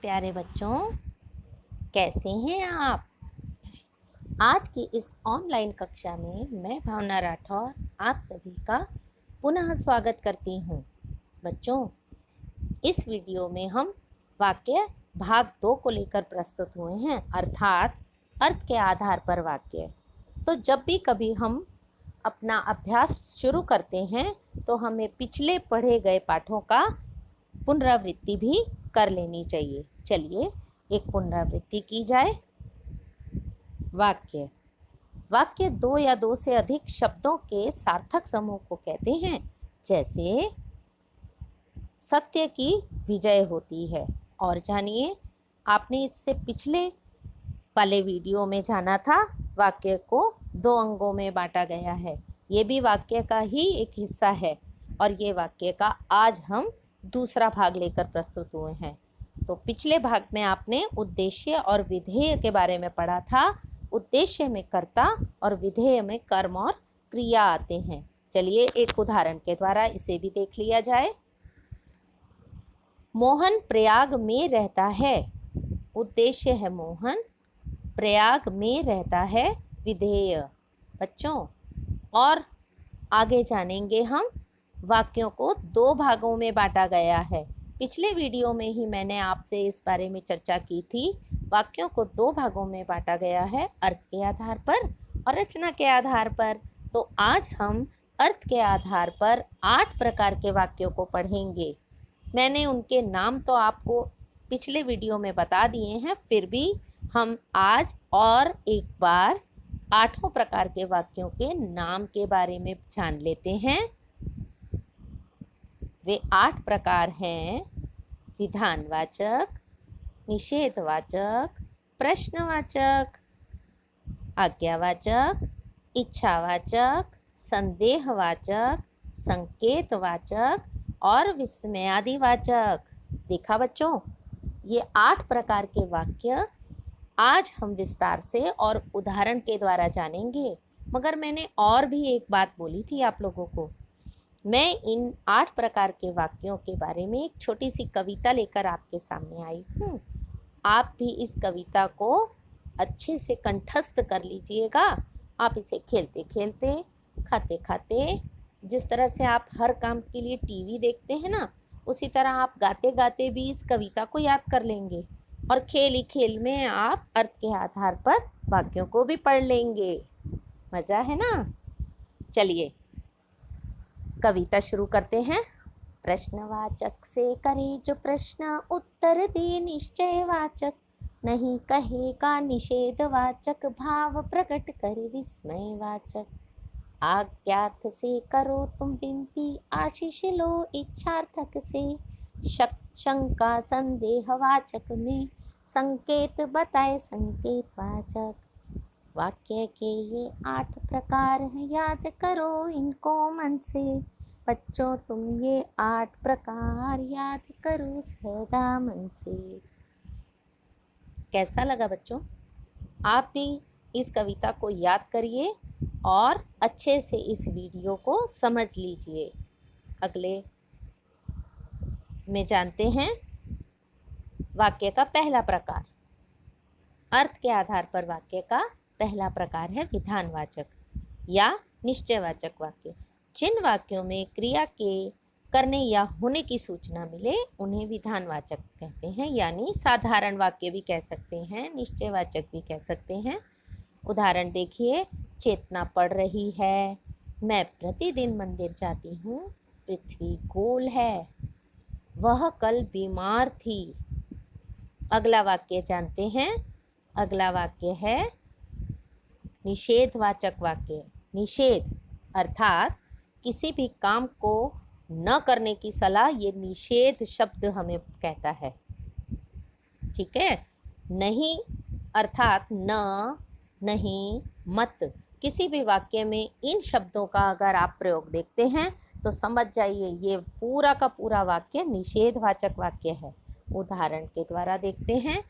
प्यारे बच्चों, कैसे हैं आप। आज की इस ऑनलाइन कक्षा में मैं भावना राठौर आप सभी का पुनः स्वागत करती हूँ। बच्चों, इस वीडियो में हम वाक्य भाग 2 को लेकर प्रस्तुत हुए हैं, अर्थात अर्थ के आधार पर वाक्य। तो जब भी कभी हम अपना अभ्यास शुरू करते हैं तो हमें पिछले पढ़े गए पाठों का पुनरावृत्ति भी कर लेनी चाहिए। चलिए एक पुनरावृत्ति की जाए। वाक्य वाक्य 2 या 2 से अधिक शब्दों के सार्थक समूह को कहते हैं। जैसे सत्य की विजय होती है। और जानिए, आपने इससे पिछले वाले वीडियो में जाना था, वाक्य को 2 अंगों में बांटा गया है। ये भी वाक्य का ही एक हिस्सा है और ये वाक्य का आज हम दूसरा भाग लेकर प्रस्तुत हुए हैं। तो पिछले भाग में आपने उद्देश्य और विधेय के बारे में पढ़ा था। उद्देश्य में कर्ता और विधेय में कर्म और क्रिया आते हैं। चलिए एक उदाहरण के द्वारा इसे भी देख लिया जाए। मोहन प्रयाग में रहता है। उद्देश्य है मोहन, प्रयाग में रहता है विधेय। बच्चों, और आगे जानेंगे हम वाक्यों को 2 भागों में बांटा गया है। पिछले वीडियो में ही मैंने आपसे इस बारे में चर्चा की थी। वाक्यों को 2 भागों में बांटा गया है, अर्थ के आधार पर और रचना के आधार पर। तो आज हम अर्थ के आधार पर 8 प्रकार के वाक्यों को पढ़ेंगे। मैंने उनके नाम तो आपको पिछले वीडियो में बता दिए हैं, फिर भी हम आज और एक बार 8 प्रकार के वाक्यों के नाम के बारे में जान लेते हैं। वे 8 प्रकार हैं: विधानवाचक, निषेधवाचक, प्रश्नवाचक, आज्ञावाचक, इच्छावाचक, संदेहवाचक, संकेतवाचक और विस्मयादिवाचक। देखा बच्चों, ये 8 प्रकार के वाक्य आज हम विस्तार से और उदाहरण के द्वारा जानेंगे। मगर मैंने और भी एक बात बोली थी आप लोगों को। मैं इन 8 प्रकार के वाक्यों के बारे में एक छोटी सी कविता लेकर आपके सामने आई हूँ। आप भी इस कविता को अच्छे से कंठस्थ कर लीजिएगा। आप इसे खेलते खेलते, खाते खाते, जिस तरह से आप हर काम के लिए टीवी देखते हैं ना, उसी तरह आप गाते गाते भी इस कविता को याद कर लेंगे और खेल ही खेल में आप अर्थ के आधार पर वाक्यों को भी पढ़ लेंगे। मज़ा है ना। चलिए कविता शुरू करते हैं। प्रश्नवाचक से करे जो प्रश्न, उत्तर दे निश्चयवाचक। नहीं कहेगा निषेधवाचक, भाव प्रकट कर विस्मयवाचक। आज्ञार्थ से करो तुम विनती, आशीष लो इच्छार्थक से। शंका संदेहवाचक में, संकेत बताए संकेतवाचक। वाक्य के ये 8 प्रकार हैं, याद करो इनको मन से। बच्चों, तुम ये 8 प्रकार याद करो सदा मन से। कैसा लगा बच्चों? आप भी इस कविता को याद करिए और अच्छे से इस वीडियो को समझ लीजिए। अगले में जानते हैं वाक्य का पहला प्रकार। अर्थ के आधार पर वाक्य का पहला प्रकार है विधानवाचक या निश्चयवाचक वाक्य। जिन वाक्यों में क्रिया के करने या होने की सूचना मिले उन्हें विधानवाचक कहते हैं, यानी साधारण वाक्य भी कह सकते हैं, निश्चयवाचक भी कह सकते हैं। उदाहरण देखिए। चेतना पड़ रही है, मैं प्रतिदिन मंदिर जाती हूँ, पृथ्वी गोल है, वह कल बीमार थी। अगला वाक्य जानते हैं। अगला वाक्य है निषेधवाचक वाक्य। निषेध अर्थात किसी भी काम को न करने की सलाह, ये निषेध शब्द हमें कहता है। ठीक है। नहीं अर्थात न, नहीं, मत। किसी भी वाक्य में इन शब्दों का अगर आप प्रयोग देखते हैं तो समझ जाइए ये पूरा का पूरा वाक्य निषेधवाचक वाक्य है। उदाहरण के द्वारा देखते हैं।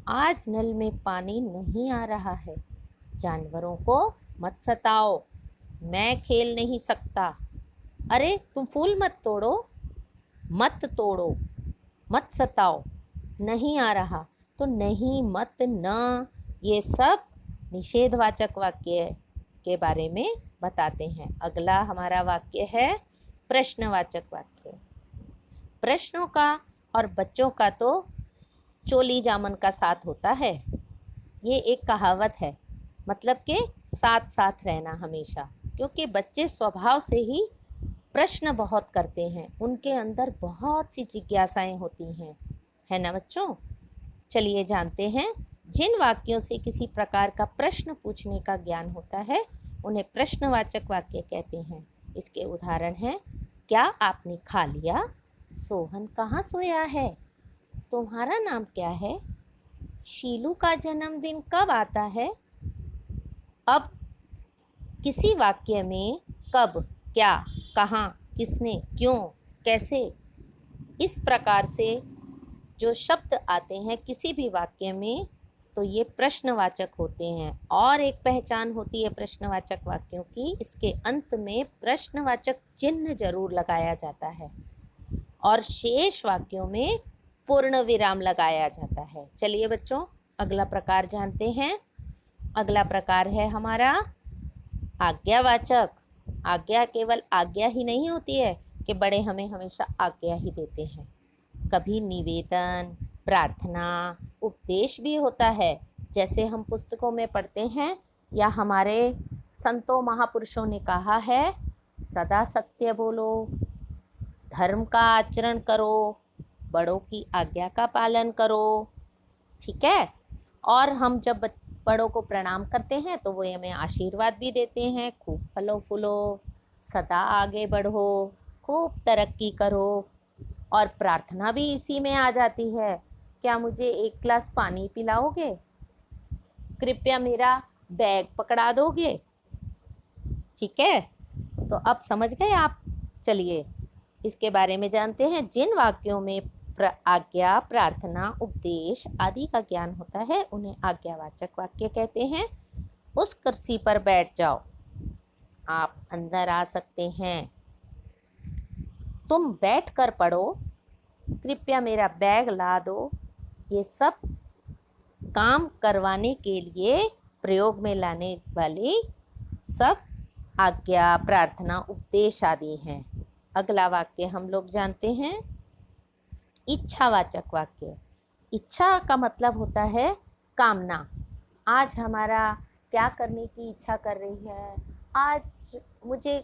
आज नल में पानी नहीं आ रहा है, जानवरों को मत सताओ, मैं खेल नहीं सकता। अरे तुम फूल मत तोड़ो, मत तोड़ो, मत सताओ। नहीं आ रहा, तो नहीं, मत, न, ये सब निषेधवाचक वाक्य के बारे में बताते हैं। अगला हमारा वाक्य है प्रश्नवाचक वाक्य। प्रश्नों का और बच्चों का तो चोली जामन का साथ होता है। ये एक कहावत है, मतलब कि साथ साथ रहना हमेशा, क्योंकि बच्चे स्वभाव से ही प्रश्न बहुत करते हैं, उनके अंदर बहुत सी जिज्ञासाएं होती हैं, है ना बच्चों। चलिए जानते हैं, जिन वाक्यों से किसी प्रकार का प्रश्न पूछने का ज्ञान होता है उन्हें प्रश्नवाचक वाक्य कहते हैं। इसके उदाहरण हैं, क्या आपने खा लिया? सोहन कहाँ सोया है? तुम्हारा नाम क्या है? शीलू का जन्मदिन कब आता है? अब किसी वाक्य में कब, क्या, कहाँ, किसने, क्यों, कैसे, इस प्रकार से जो शब्द आते हैं किसी भी वाक्य में, तो ये प्रश्नवाचक होते हैं। और एक पहचान होती है प्रश्नवाचक वाक्यों की, इसके अंत में प्रश्नवाचक चिन्ह जरूर लगाया जाता है और शेष वाक्यों में पूर्ण विराम लगाया जाता है। चलिए बच्चों, अगला प्रकार जानते हैं। अगला प्रकार है हमारा आज्ञावाचक। आज्ञा केवल आज्ञा ही नहीं होती है कि बड़े हमें हमेशा आज्ञा ही देते हैं, कभी निवेदन, प्रार्थना, उपदेश भी होता है। जैसे हम पुस्तकों में पढ़ते हैं या हमारे संतों महापुरुषों ने कहा है, सदा सत्य बोलो, धर्म का आचरण करो, बड़ों की आज्ञा का पालन करो, ठीक है। और हम जब बड़ों को प्रणाम करते हैं तो वो हमें आशीर्वाद भी देते हैं, खूब फलो फूलो, सदा आगे बढ़ो, खूब तरक्की करो। और प्रार्थना भी इसी में आ जाती है, क्या मुझे एक गिलास पानी पिलाओगे? कृपया मेरा बैग पकड़ा दोगे? ठीक है, तो अब समझ गए आप। चलिए इसके बारे में जानते हैं। जिन वाक्यों में आज्ञा, प्रार्थना, उपदेश आदि का ज्ञान होता है उन्हें आज्ञावाचक वाक्य कहते हैं। उस कुर्सी पर बैठ जाओ, आप अंदर आ सकते हैं। तुम बैठकर पढ़ो, कृपया मेरा बैग ला दो। ये सब काम करवाने के लिए प्रयोग में लाने वाली सब आज्ञा, प्रार्थना, उपदेश आदि हैं। अगला वाक्य हम लोग जानते हैं, इच्छावाचक वाक्य। इच्छा का मतलब होता है कामना। आज हमारा क्या करने की इच्छा कर रही है? आज मुझे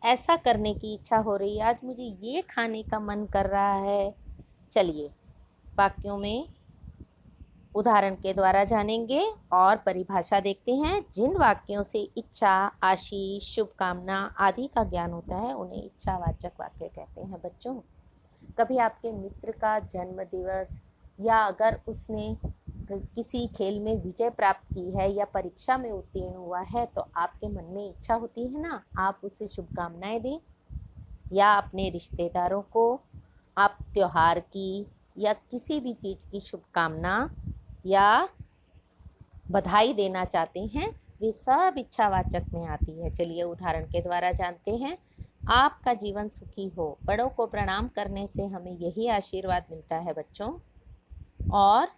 ऐसा करने की इच्छा हो रही है, आज मुझे ये खाने का मन कर रहा है। चलिए वाक्यों में उदाहरण के द्वारा जानेंगे और परिभाषा देखते हैं। जिन वाक्यों से इच्छा, आशीष, शुभकामना आदि का ज्ञान होता है उन्हें इच्छावाचक वाक्य कहते हैं। बच्चों, कभी आपके मित्र का जन्म दिवस या अगर उसने किसी खेल में विजय प्राप्त की है या परीक्षा में उत्तीर्ण हुआ है तो आपके मन में इच्छा होती है ना, आप उसे शुभकामनाएं दें। या अपने रिश्तेदारों को आप त्योहार की या किसी भी चीज़ की शुभकामना या बधाई देना चाहते हैं, वे सब इच्छावाचक में आती है। चलिए उदाहरण के द्वारा जानते हैं। आपका जीवन सुखी हो, बड़ों को प्रणाम करने से हमें यही आशीर्वाद मिलता है बच्चों। और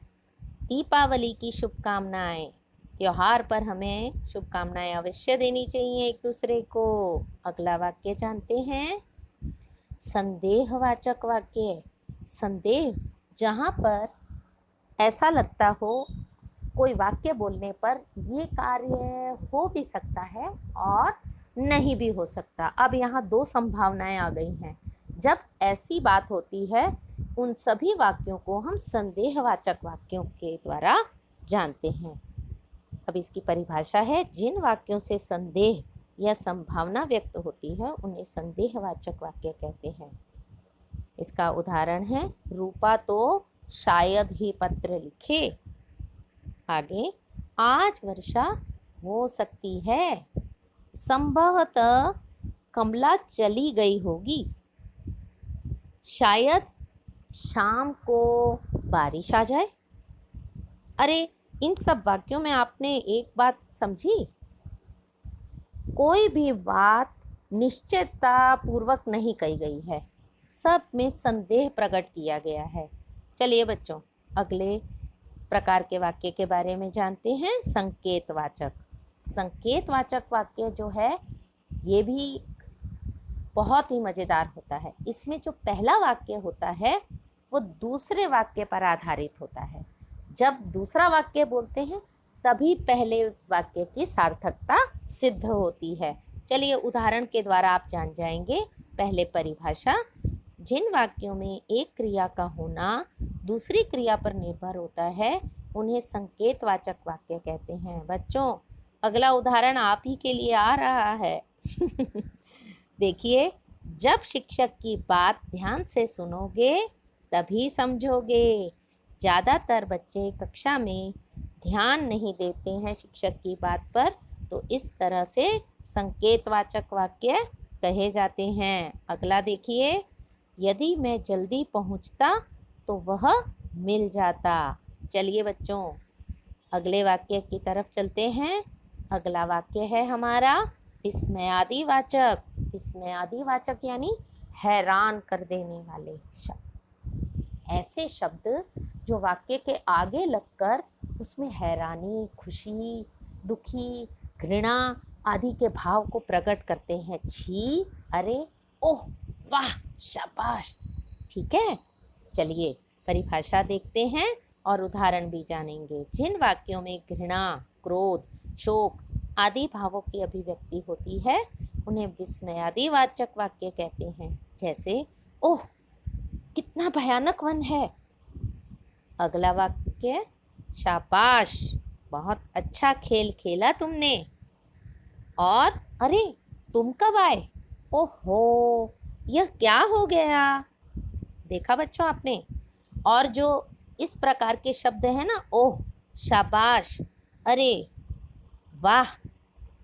दीपावली की शुभकामनाएं, त्योहार पर हमें शुभकामनाएं अवश्य देनी चाहिए एक दूसरे को। अगला वाक्य जानते हैं, संदेहवाचक वाक्य। संदेह, जहाँ पर ऐसा लगता हो कोई वाक्य बोलने पर ये कार्य हो भी सकता है और नहीं भी हो सकता। अब यहाँ दो संभावनाएं आ गई हैं। जब ऐसी बात होती है उन सभी वाक्यों को हम संदेहवाचक वाक्यों के द्वारा जानते हैं। अब इसकी परिभाषा है, जिन वाक्यों से संदेह या संभावना व्यक्त होती है उन्हें संदेहवाचक वाक्य कहते हैं। इसका उदाहरण है, रूपा तो शायद ही पत्र लिखे। आगे, आज वर्षा हो सकती है। संभवतः कमला चली गई होगी। शायद शाम को बारिश आ जाए। अरे इन सब वाक्यों में आपने एक बात समझी, कोई भी बात निश्चितता पूर्वक नहीं कही गई है, सब में संदेह प्रकट किया गया है। चलिए बच्चों, अगले प्रकार के वाक्य के बारे में जानते हैं। संकेतवाचक। संकेतवाचक वाक्य जो है ये भी बहुत ही मजेदार होता है। इसमें जो पहला वाक्य होता है वो दूसरे वाक्य पर आधारित होता है। जब दूसरा वाक्य बोलते हैं तभी पहले वाक्य की सार्थकता सिद्ध होती है। चलिए उदाहरण के द्वारा आप जान जाएंगे। पहले परिभाषा। जिन वाक्यों में एक क्रिया का होना दूसरी क्रिया पर निर्भर होता है उन्हें संकेतवाचक वाक्य कहते हैं। बच्चों, अगला उदाहरण आप ही के लिए आ रहा है। देखिए, जब शिक्षक की बात ध्यान से सुनोगे तभी समझोगे। ज़्यादातर बच्चे कक्षा में ध्यान नहीं देते हैं शिक्षक की बात पर, तो इस तरह से संकेतवाचक वाक्य कहे जाते हैं। अगला देखिए, यदि मैं जल्दी पहुंचता तो वह मिल जाता। चलिए बच्चों, अगले वाक्य की तरफ चलते हैं। अगला वाक्य है हमारा विस्मयादिवाचक। विस्मयादिवाचक यानी हैरान कर देने वाले शब्द। ऐसे शब्द जो वाक्य के आगे लगकर उसमें हैरानी, खुशी, दुखी, घृणा आदि के भाव को प्रकट करते हैं। छी, अरे, ओह, वाह, शाबाश। ठीक है, चलिए परिभाषा देखते हैं और उदाहरण भी जानेंगे। जिन वाक्यों में घृणा, क्रोध, शोक आदि भावों की अभिव्यक्ति होती है उन्हें विस्मयादिवाचक वाक्य कहते हैं। जैसे, ओह, कितना भयानक वन है। अगला वाक्य, शाबाश, बहुत अच्छा खेल खेला तुमने। और अरे, तुम कब आए? ओहो, यह क्या हो गया। देखा बच्चों आपने। और जो इस प्रकार के शब्द है ना, ओह, शाबाश, अरे, वाह,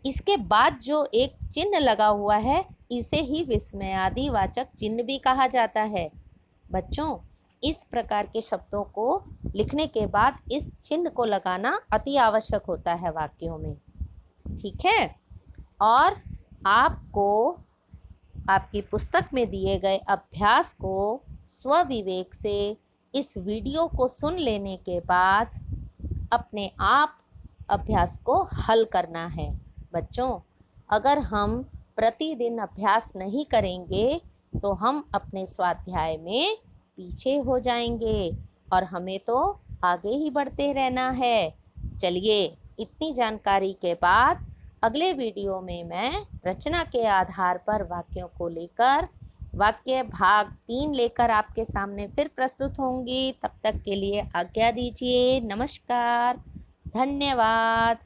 इसके बाद जो एक चिन्ह लगा हुआ है इसे ही विस्मयादिवाचक चिन्ह भी कहा जाता है। बच्चों, इस प्रकार के शब्दों को लिखने के बाद इस चिन्ह को लगाना अति आवश्यक होता है वाक्यों में। ठीक है, और आपको आपकी पुस्तक में दिए गए अभ्यास को स्वविवेक से इस वीडियो को सुन लेने के बाद अपने आप अभ्यास को हल करना है। बच्चों, अगर हम प्रतिदिन अभ्यास नहीं करेंगे तो हम अपने स्वाध्याय में पीछे हो जाएंगे और हमें तो आगे ही बढ़ते रहना है। चलिए, इतनी जानकारी के बाद अगले वीडियो में मैं रचना के आधार पर वाक्यों को लेकर वाक्य भाग 3 लेकर आपके सामने फिर प्रस्तुत होंगी। तब तक के लिए आज्ञा दीजिए। नमस्कार, धन्यवाद।